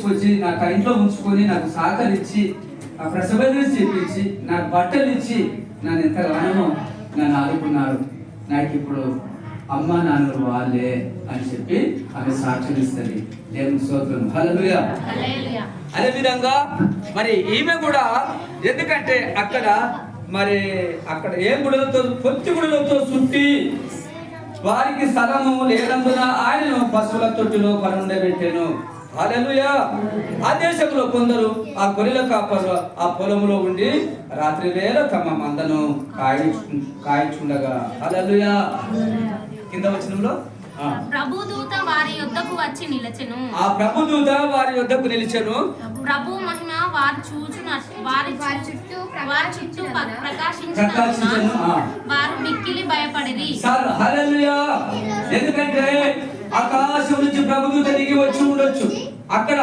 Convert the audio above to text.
తీసుకొచ్చి నాకు ఆ ఇంట్లో ఉంచుకొని నాకు సహకరించి ఆ ప్రసవేదన చేపించి నాకు బట్టలు ఇచ్చి నన్ను ఎంతగానో నన్ను ఆదుకున్నారు. నాకు ఇప్పుడు అమ్మ నాన్నలు వాళ్ళే అని చెప్పి ఆమె సాక్ష్యం ఇస్తుంది. దేవుని స్తోత్రం. హల్లెలూయా. అదే విధంగా మరి ఈమె కూడా, ఎందుకంటే అక్కడ ఏ గుడులతో, పొత్తి గుడులతో చుట్టి వారికి స్థలము లేనందున ఆయనను పశువుల తొట్టిలో పరుండబెట్టాను. హల్లెలూయా. ఆ దేశంలో కొందరు ఆ గొర్రెల కాపరులు ఆ పొలంలో ఉండి రాత్రి వేళ తమ మందను కాయించుండగా. హల్లెలూయా. కింద వచనంలో ప్రభుదూత వారి యొద్దకు వచ్చి నిలిచెను. ఆ ప్రభుదూత వారి యొద్దకు నిలిచెను. ప్రభు మహిమ వారి చుట్టూ ప్రకాశించును. వారు మిక్కిలి భయపడిరి. హల్లెలూయా. ఎందుకంటే ఆకాశం నుంచి ప్రభుదూత దిగి వచ్చి ఉండొచ్చు. అక్కడ